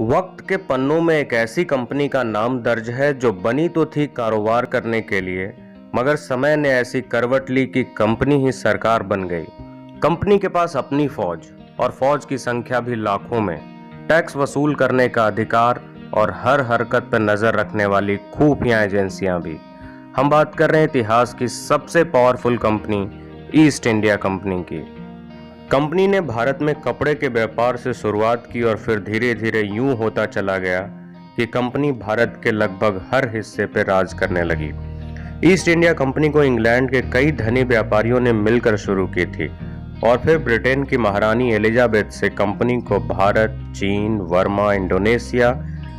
वक्त के पन्नों में एक ऐसी कंपनी का नाम दर्ज है जो बनी तो थी कारोबार करने के लिए, मगर समय ने ऐसी करवट ली कि कंपनी ही सरकार बन गई। कंपनी के पास अपनी फौज और फौज की संख्या भी लाखों में, टैक्स वसूल करने का अधिकार और हर हरकत पर नजर रखने वाली खुफिया एजेंसियां भी। हम बात कर रहे हैं इतिहास की सबसे powerful company east India company की। कंपनी ने भारत में कपड़े के व्यापार से शुरुआत की और फिर धीरे धीरे यूं होता चला गया कि कंपनी भारत के लगभग हर हिस्से पर राज करने लगी। ईस्ट इंडिया कंपनी को इंग्लैंड के कई धनी व्यापारियों ने मिलकर शुरू की थी और फिर ब्रिटेन की महारानी एलिजाबेथ से कंपनी को भारत, चीन, वर्मा, इंडोनेशिया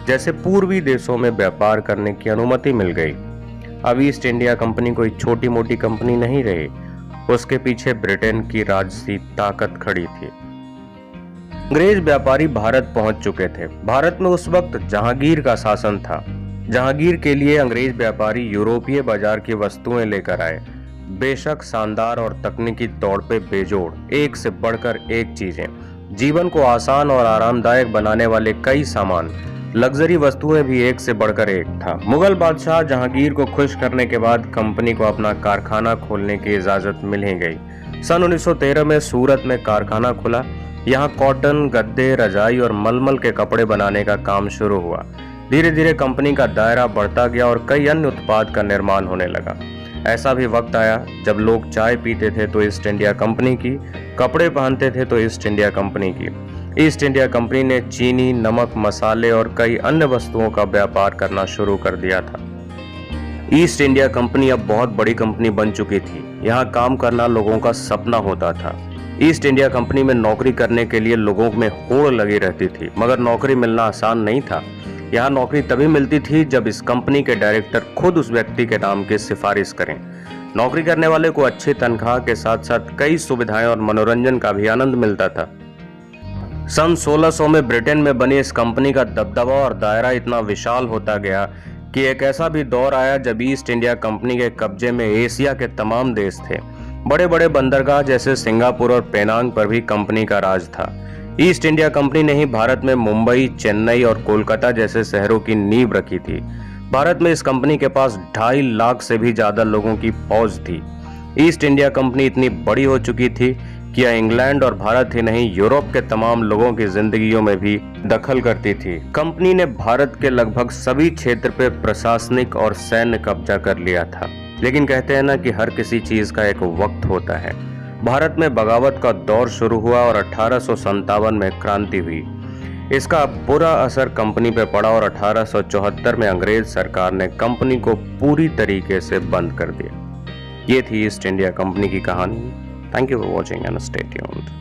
जैसे पूर्वी देशों में व्यापार करने की अनुमति मिल गई। अब ईस्ट इंडिया कंपनी कोई छोटी मोटी कंपनी नहीं रही, उसके पीछे ब्रिटेन की राजसी ताकत खड़ी थी। अंग्रेज व्यापारी भारत पहुंच चुके थे। भारत में उस वक्त जहांगीर का शासन था। जहांगीर के लिए अंग्रेज व्यापारी यूरोपीय बाजार की वस्तुएं लेकर आए। बेशक शानदार और तकनीकी तौर पे बेजोड़, एक से बढ़कर एक चीजें, जीवन को आसान और आरामदायक बनाने वाले कई सामान, लग्जरी वस्तुएं भी एक से बढ़कर एक था। मुगल बादशाह जहांगीर को खुश करने के बाद कंपनी को अपना कारखाना खोलने की इजाजत मिल ही गई। सन 1913 में सूरत में कारखाना खुला। यहाँ कॉटन, गद्दे, रजाई और मलमल के कपड़े बनाने का काम शुरू हुआ। धीरे धीरे कंपनी का दायरा बढ़ता गया और कई अन्य उत्पाद का निर्माण होने लगा। ऐसा भी वक्त आया जब लोग चाय पीते थे तो ईस्ट इंडिया कंपनी की, कपड़े पहनते थे तो ईस्ट इंडिया कंपनी की। ईस्ट इंडिया कंपनी ने चीनी, नमक, मसाले और कई अन्य वस्तुओं का व्यापार करना शुरू कर दिया था। ईस्ट इंडिया कंपनी अब बहुत बड़ी कंपनी बन चुकी थी। यहाँ काम करना लोगों का सपना होता था। ईस्ट इंडिया कंपनी में नौकरी करने के लिए लोगों में होड़ लगी रहती थी, मगर नौकरी मिलना आसान नहीं था। यहाँ नौकरी तभी मिलती थी जब इस कंपनी के डायरेक्टर खुद उस व्यक्ति के नाम की सिफारिश करें। नौकरी करने वाले को अच्छी तनख्वाह के साथ साथ कई सुविधाएं और मनोरंजन का भी आनंद मिलता था। सन 1600 में ब्रिटेन में बनी इस कंपनी का दबदबा और दायरा इतना विशाल होता गया कि एक ऐसा भी दौर आया जब ईस्ट इंडिया कंपनी के कब्जे में एशिया के तमाम देश थे। बड़े बड़े बंदरगाह जैसे सिंगापुर और पेनांग पर भी कंपनी का राज था। ईस्ट इंडिया कंपनी ने ही भारत में मुंबई, चेन्नई और कोलकाता जैसे शहरों की नींव रखी थी। भारत में इस कंपनी के पास 2.5 लाख से भी ज्यादा लोगों की फौज थी। ईस्ट इंडिया कंपनी इतनी बड़ी हो चुकी थी कि यह इंग्लैंड और भारत ही नहीं, यूरोप के तमाम लोगों की जिंदगियों में भी दखल करती थी। कंपनी ने भारत के लगभग सभी क्षेत्र पर प्रशासनिक और सैन्य कब्जा कर लिया था। लेकिन कहते हैं ना कि हर किसी चीज का एक वक्त होता है। भारत में बगावत का दौर शुरू हुआ और 1857 में क्रांति हुई। इसका बुरा असर कंपनी पर पड़ा और 1874 में अंग्रेज सरकार ने कंपनी को पूरी तरीके से बंद कर दिया। ये थी ईस्ट इंडिया कंपनी की कहानी। Thank you for watching and stay tuned.